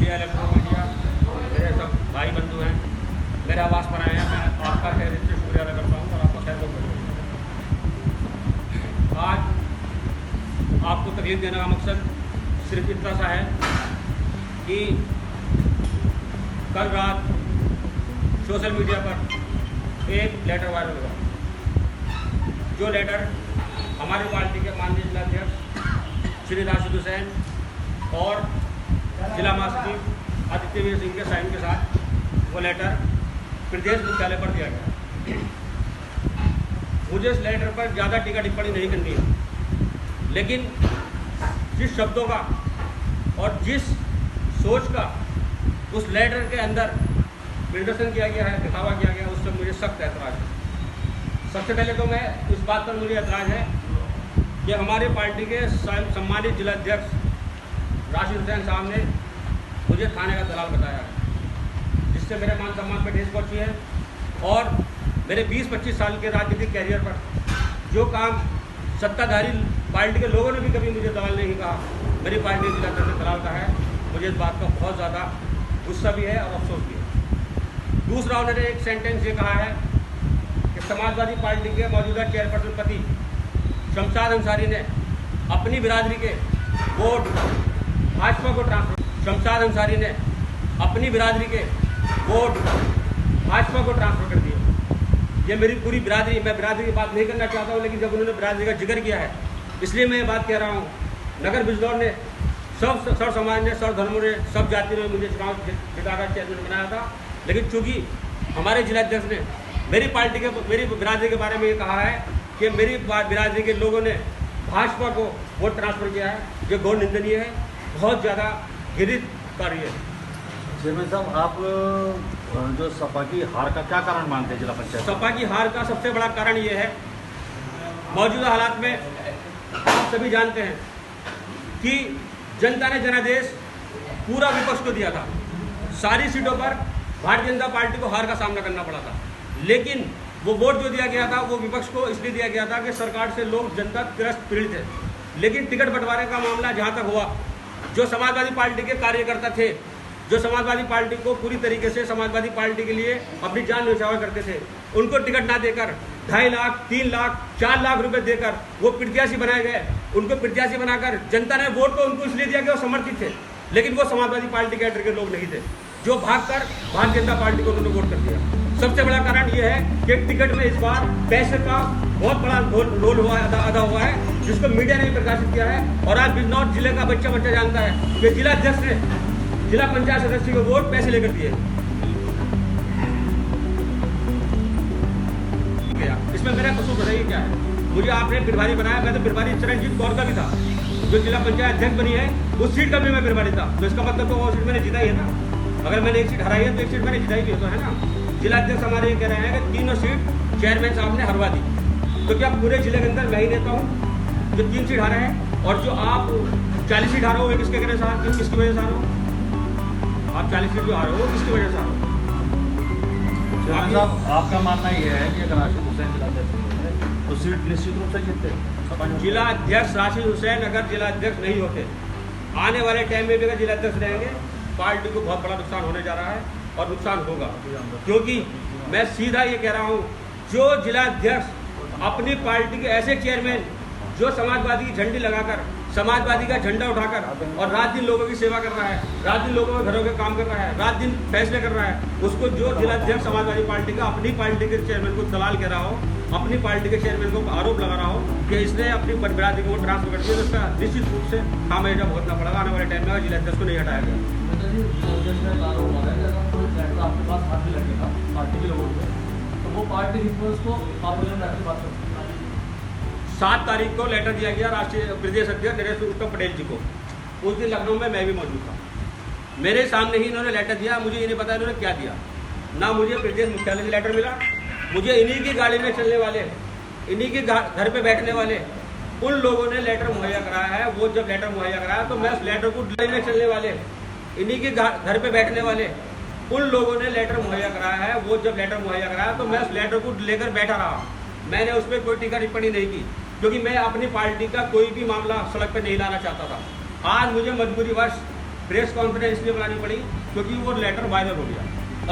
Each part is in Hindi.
मीडिया, इलेक्ट्रॉनिक मीडिया, मेरे सब भाई बंधु हैं, मेरे आवास पर आए हैं। मैं आपका खैर से शुक्रिया अदा करता हूँ और आपका खैर बहुत आज आपको तकलीफ देने का मकसद सिर्फ इतना सा है कि कल रात सोशल मीडिया पर एक लेटर वायरल हुआ, जो लेटर हमारी पार्टी के माननीय जिलाध्यक्ष श्री राशिद हुसैन और जिला महासचिव आदित्यवीर सिंह के साइन के साथ वो लेटर प्रदेश मुख्यालय पर दिया गया। मुझे इस लेटर पर ज़्यादा टीका टिप्पणी नहीं करनी है, लेकिन जिस शब्दों का और जिस सोच का उस लेटर के अंदर प्रदर्शन किया गया है, दिखावा किया गया, उस पर मुझे सख्त ऐतराज़ है। सबसे पहले तो मैं इस बात पर मुझे ऐतराज़ है कि हमारी पार्टी के सम्मानित जिलाध्यक्ष राशिद हुसैन साहब ने मुझे थाने का दलाल बताया है, जिससे मेरे मान सम्मान पर ठेस पहुँची है और मेरे 20-25 साल के राजनीतिक कैरियर पर जो काम सत्ताधारी पार्टी के लोगों ने भी कभी मुझे दलाल नहीं कहा, मेरी पार्टी के जिलाध्यक्ष दलाल का है। मुझे इस बात का बहुत ज़्यादा गुस्सा भी है और अफसोस भी है। दूसरा, उन्होंने एक सेंटेंस ये कहा है कि समाजवादी पार्टी के मौजूदा चेयरपर्सन पति शमशाद अंसारी ने अपनी बिरादरी के वोट भाजपा को ट्रांसफर शमशाद अंसारी ने अपनी बिरादरी के वोट भाजपा को ट्रांसफर कर दिए। ये मेरी पूरी बिरादरी, मैं बिरादरी की बात नहीं करना चाहता हूँ, लेकिन जब उन्होंने बिरादरी का जिक्र किया है इसलिए मैं ये बात कह रहा हूँ। नगर बिजनौर ने सब समाज ने, सब धर्मों ने, सब जाति ने मुझे चुनाव जिताकर चेयरमैन बनाया था, लेकिन चूँकि हमारे जिलाध्यक्ष ने मेरी पार्टी के, मेरी बिरादरी के बारे में ये कहा है कि मेरी बिरादरी के लोगों ने भाजपा को वोट ट्रांसफर किया है, ये घोर निंदनीय है, बहुत ज़्यादा घृणित कार्य है। चेयरमैन साहब, आप जो सपा की हार का क्या कारण मानते हैं जिला पंचायत? सपा की हार का सबसे बड़ा कारण ये है, मौजूदा हालात में आप सभी जानते हैं कि जनता ने जनादेश पूरा विपक्ष को दिया था। सारी सीटों पर भारतीय जनता पार्टी को हार का सामना करना पड़ा था, लेकिन वो वोट जो दिया गया था वो विपक्ष को इसलिए दिया गया था कि सरकार से लोग, जनता त्रस्त पीड़ित है। लेकिन टिकट बंटवारे का मामला जहाँ तक हुआ, जो समाजवादी पार्टी के कार्यकर्ता थे, जो समाजवादी पार्टी को पूरी तरीके से समाजवादी पार्टी के लिए अपनी जान न्यौछावर करते थे, उनको टिकट ना देकर 2.5 लाख, 3 लाख, 4 लाख रुपए देकर वो प्रत्याशी बनाए गए। उनको प्रत्याशी बनाकर जनता ने वोट तो उनको इसलिए दिया कि वो समर्थित थे, लेकिन वो समाजवादी पार्टी कैडर के लोग नहीं थे, जो भागकर भारतीय जनता पार्टी को उन्होंने वोट कर दिया। सबसे बड़ा कारण ये है कि टिकट में इस बार पैसे का बहुत बड़ा रोल हुआ अदा हुआ है, जिसको मीडिया ने भी प्रकाशित किया है। और आज बिजनौर जिले का बच्चा जानता है कि जिलाध्यक्ष ने जिला पंचायत सदस्य को वोट पैसे लेकर दिए। इसमें मेरा कसूर बताइए क्या है? मुझे आपने प्रभारी बनाया, मैं तो प्रभारी चरणजीत कौर का भी था, जो जिला पंचायत अध्यक्ष बनी है उस सीट का भी मैं प्रभारी था, तो इसका मतलब तो वो सीट मैंने जिताई है ना। अगर मैंने एक सीट हराई है तो एक सीट मैंने जिताई भी है, तो है ना। जिलाध्यक्ष हमारे ये कह रहे हैं कि तीनों सीट चेयरमैन साहब ने हरवा दी, तो क्या पूरे जिले के अंदर मैं ही नेता हूँ जो 3 सीट हारे हैं? और जो आप 40 सीट हारे हो, किसके कहने से किसकी वजह से हारे हो? आप 40 सीट जो हारे हो किसकी वजह से हारे हो? साहब, आपका मानना ये है कि अगर राशिद हुसैन जिलाध्यक्ष तो सीट निश्चित रूप से जीतते? जिलाध्यक्ष राशिद हुसैन अगर जिलाध्यक्ष नहीं होते, आने वाले टाइम में भी अगर जिलाध्यक्ष रहेंगे, पार्टी को बहुत बड़ा नुकसान होने जा रहा है और नुकसान होगा। क्योंकि मैं सीधा ये कह रहा हूँ, जो जिलाध्यक्ष अपनी पार्टी के ऐसे चेयरमैन जो समाजवादी की झंडी लगाकर, समाजवादी का झंडा उठाकर और रात दिन लोगों की सेवा कर रहा है, रात दिन लोगों के घरों के काम कर रहा है, रात दिन फैसले कर रहा है, उसको जो जिलाध्यक्ष समाजवादी पार्टी का अपनी पार्टी के चेयरमैन को दलाल कह रहा हो, अपनी पार्टी के चेयरमैन को आरोप लगा रहा हो कि इसने अपनी बिरादरी को ट्रांसफर कर दिया, तो उसका निश्चित रूप से खामियाजा भुगतना पड़ेगा आने वाले टाइम में जिलाध्यक्ष को नहीं हटाया गया। 7 तारीख को लेटर दिया गया राष्ट्रीय प्रदेश अध्यक्ष नरेश उत्तम पटेल जी को। उस दिन लखनऊ में मैं भी मौजूद था। मेरे सामने ही इन्होंने लेटर दिया, मुझे ये नहीं पता इन्होंने क्या दिया। ना मुझे प्रदेश मुख्यालय से लेटर मिला, मुझे इन्हीं की गाड़ी में चलने वाले, इन्हीं के घर पे बैठने वाले उन लोगों ने लेटर मुहैया कराया है। वो जब लेटर मुहैया कराया तो मैं उस लेटर को में चलने वाले, इन्हीं के घर पे बैठने वाले उन लोगों ने लेटर मुहैया कराया है। वो जब लेटर मुहैया कराया तो मैं उस लेटर को लेकर बैठा रहा। मैंने उस पर कोई टीका टिप्पणी नहीं की, क्योंकि मैं अपनी पार्टी का कोई भी मामला सड़क पर नहीं लाना चाहता था। आज मुझे मजबूरीवश प्रेस कॉन्फ्रेंस इसलिए बुलानी पड़ी क्योंकि वो लेटर वायरल हो गया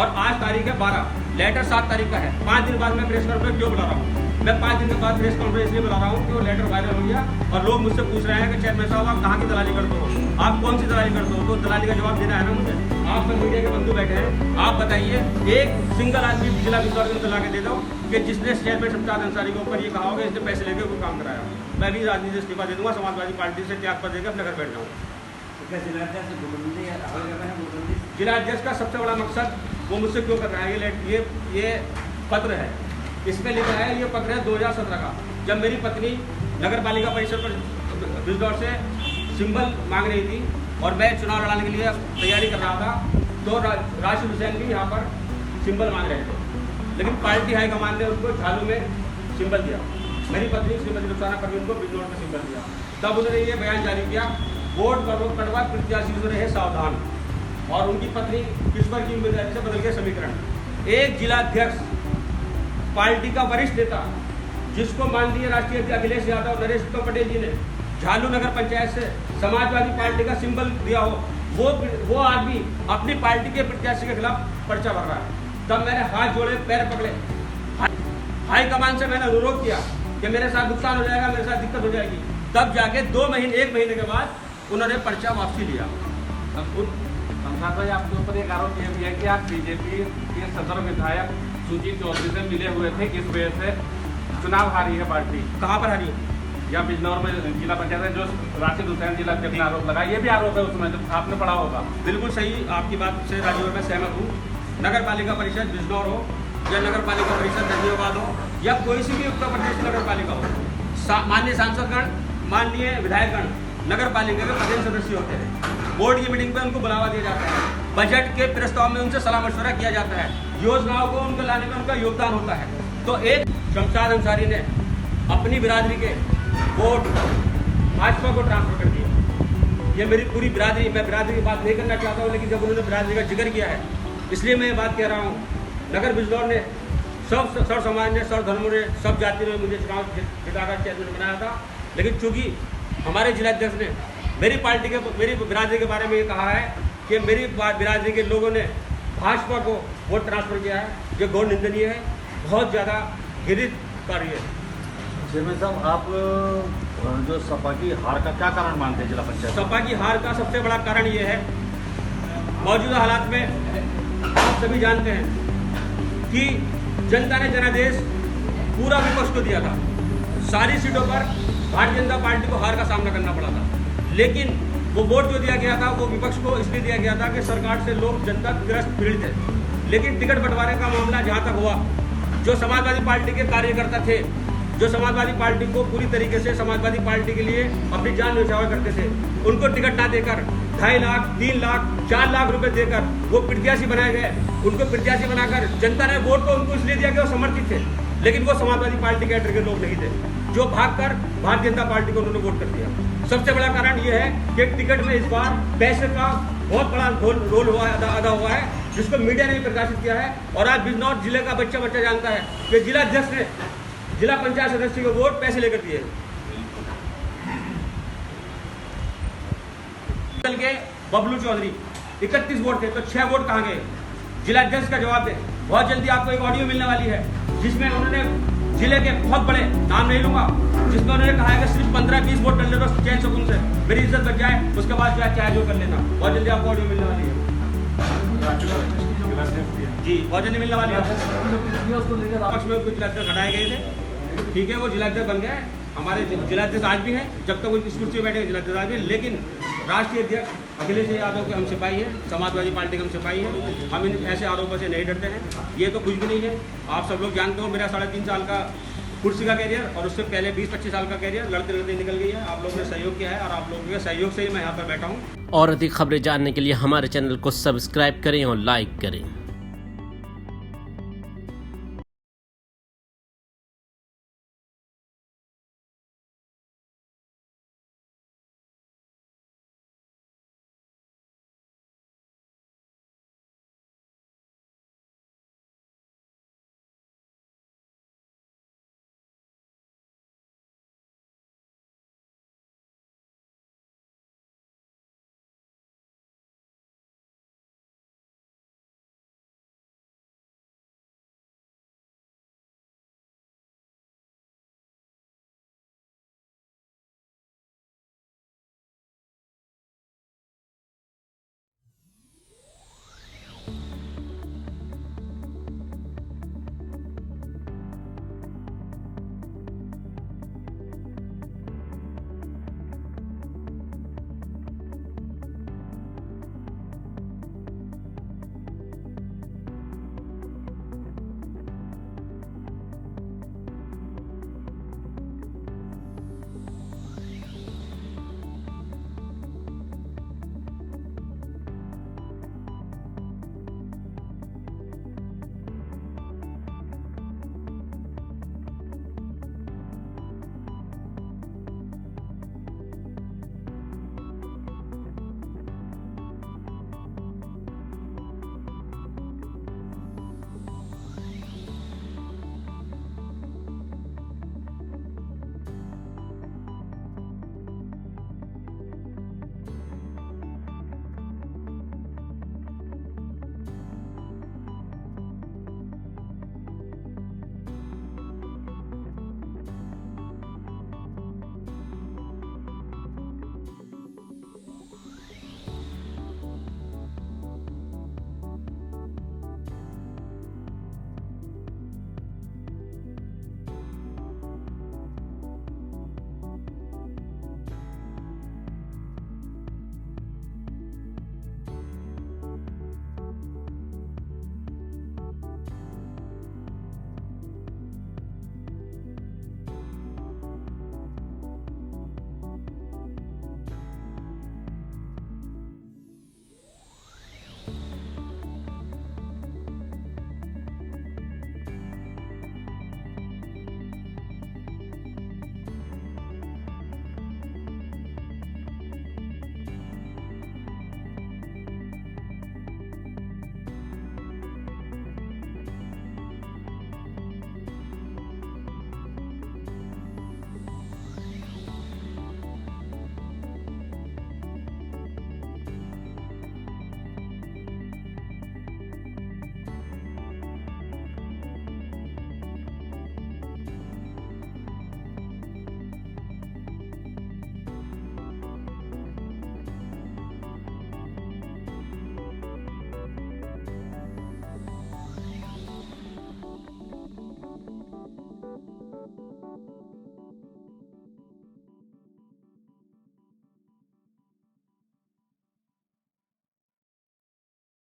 और आज तारीख है 12, लेटर 7 तारीख का है। 5 दिन बाद मैं प्रेस कॉन्फ्रेंस क्यों बुला रहा हूँ? मैं 5 दिन के बाद प्रेस कॉन्फ्रेंस इसलिए बुला रहा हूँ कि वो लेटर वायरल हो गया और लोग मुझसे पूछ रहे हैं कि चेयरमैन साहब आप कहाँ की दलाली करते हो, आप कौन सी दलाली करते हो? तो दलाली का जवाब देना है ना मुझे। आप सब मीडिया के बंधु बैठे हैं, आप बताइए एक सिंगल आदमी जिला बिजनौर को ला के दे दो कि जिसने चेयरमैन शमशाद अंसारी के ऊपर ये कहा होगा इसने पैसे लेकर कोई काम कराया। मैं भी राजनीति से इस्तीफा दे दूंगा, समाजवादी पार्टी से त्याग पर देकर अपने घर बैठ जाऊँगा। जिला अध्यक्ष का सबसे बड़ा मकसद वो मुझसे क्यों कर रहा है? ये पत्र है, इसमें लिखा है, ये पत्र है 2017 का, जब मेरी पत्नी नगर पालिका परिषद पर बिजनौर से सिंबल मांग रही थी और मैं चुनाव लड़ाने के लिए तैयारी कर रहा था, तो राशिद हुसैन भी यहाँ पर सिंबल मांग रहे थे, लेकिन पार्टी हाईकमान ने उनको झालू में सिंबल दिया। मेरी पत्नी श्रीमती रुखसाना परवीन को बिजनौर में सिंबल दिया। तब उन्होंने ये बयान जारी किया, वोट कड़वा प्रत्याशी से रहे सावधान, और उनकी पत्नी ईश्वर की उम्मीदवारी से बदल गए समीकरण। एक जिला अध्यक्ष, पार्टी का वरिष्ठ नेता, जिसको माननीय राष्ट्रीय अध्यक्ष अखिलेश यादव, नरेश पटेल जी ने झालू नगर पंचायत से समाजवादी पार्टी का सिंबल दिया हो, वो आदमी अपनी पार्टी के प्रत्याशी के खिलाफ पर्चा भर रहा है। तब मैंने हाथ जोड़े, पैर पकड़े, हाईकमान से मैंने अनुरोध किया कि मेरे साथ नुकसान हो जाएगा, मेरे साथ दिक्कत हो जाएगी। तब जाके 1 महीने के बाद उन्होंने पर्चा वापसी लिया। आपके ऊपर एक आरोप यह भी है कि आप बीजेपी के सदर विधायक सुजीत चौधरी से मिले हुए थे, इस वजह से चुनाव हारी है पार्टी। कहाँ पर हारी? या बिजनौर में जिला पंचायत है, जो राशिद हुसैन जिला अध्यक्ष ने आरोप लगाया, ये भी आरोप है उसमें, जब आपने पढ़ा होगा। बिल्कुल सही, आपकी बात से राजीव मैं सहमत हूँ। नगर पालिका परिषद बिजनौर हो या नगर पालिका परिषद गाजियाबाद हो या कोई सी भी उत्तर प्रदेश नगर पालिका हो, माननीय सांसदगण, माननीय विधायकगण नगर पालिका के प्रदेश सदस्य होते हैं। बोर्ड की मीटिंग में उनको बुलावा दिया जाता है, बजट के प्रस्ताव में उनसे सलाह मशवरा किया जाता है, योजनाओं को उनको लाने में उनका योगदान होता है। तो एक शमशाद अंसारी ने अपनी बिरादरी के वोट भाजपा को ट्रांसफर कर दिया। ये मेरी पूरी बिरादरी, मैं बिरादरी की बात नहीं करना चाहता हूँ, लेकिन जब उन्होंने बिरादरी का जिक्र किया है इसलिए मैं ये बात कह रहा हूँ। नगर बिजनौर ने सब सर्व समाज ने, सर्व धर्मों ने, सब जाति ने मुझे चुनाव जिताकर चेयरमैन बनाया था, लेकिन चूंकि हमारे जिलाध्यक्ष ने मेरी पार्टी के, मेरी बिरादरी के बारे में ये कहा है कि मेरी बिरादरी के लोगों ने भाजपा को वोट ट्रांसफर किया है, ये घोर निंदनीय है, बहुत ज़्यादा घृणित कार्य है। चेयरमैन साहब, आप जो सपा की हार का क्या कारण मानते हैं जिला पंचायत? सपा की हार का सबसे बड़ा कारण ये है, मौजूदा हालात में आप सभी जानते हैं कि जनता ने जनादेश पूरा विपक्ष को दिया था, सारी सीटों पर भारतीय जनता पार्टी को हार का सामना करना पड़ा था, लेकिन वो वोट जो दिया गया था वो विपक्ष को इसलिए दिया गया था कि सरकार से लोग, जनता ग्रस्त पीड़ित है। लेकिन टिकट बंटवारे का मामला जहाँ तक हुआ, जो समाजवादी पार्टी के कार्यकर्ता थे, जो समाजवादी पार्टी को पूरी तरीके से समाजवादी पार्टी के लिए अपनी जान न्यौछावर करते थे, उनको टिकट ना देकर 2.5 लाख, 3 लाख, 4 लाख रुपए देकर वो प्रत्याशी बनाए गए। उनको प्रत्याशी बनाकर जनता ने वोट तो उनको इसलिए दिया कि वो समर्थित थे, लेकिन वो समाजवादी पार्टी कैडर के लोग नहीं थे, जो भागकर भारतीय जनता पार्टी को उन्होंने वोट कर दिया। सबसे बड़ा कारण ये है कि टिकट में इस बार पैसे का बहुत बड़ा रोल हुआ है, अदा हुआ है, जिसको मीडिया ने भी प्रकाशित किया है। और आज बिजनौर जिले का बच्चा जानता है कि जिला अध्यक्ष ने जिला पंचायत सदस्य को वोट पैसे लेकर दिए। चल के बबलू चौधरी 31 वोट थे, तो 6 वोट कहाँ गए? जिला अध्यक्ष का जवाब दे। बहुत जल्दी आपको एक ऑडियो मिलने वाली है जिसमें उन्होंने जिले के बहुत बड़े, नाम नहीं लूंगा, जिसमें उन्होंने कहा है कि सिर्फ 15-20 वोट डल ले तो चैन सुकून से मेरी इज्जत बच जाए, उसके बाद जो है चाहे जो कर लेना। बहुत जल्दी आपको ऑडियो मिलने वाली है जी, बहुत जल्दी मिलने वाली है। पक्ष में कुछ जिलाध्यक्ष हटाए गए थे, ठीक है, वो जिलाध्यक्ष बन गए। हमारे जिलाध्यक्ष आज भी हैं, जब तक वो इस कुर्सी में बैठे जिलाध्यक्ष आज भी, लेकिन राष्ट्रीय अध्यक्ष अखिलेश यादव के हम सिपाही हैं, समाजवादी पार्टी के हम सिपाही हैं, हम इन ऐसे आरोपों से नहीं डरते हैं। ये तो कुछ भी नहीं है, आप सब लोग जानते हो मेरा 3.5 साल का कुर्सी का कैरियर और उससे पहले 20-25 साल का कैरियर लड़ते लड़ते निकल गई है। आप लोगों ने सहयोग किया है और आप लोगों के सहयोग से ही मैं यहाँ पर बैठा हूँ। और अधिक खबरें जानने के लिए हमारे चैनल को सब्सक्राइब करें और लाइक करें।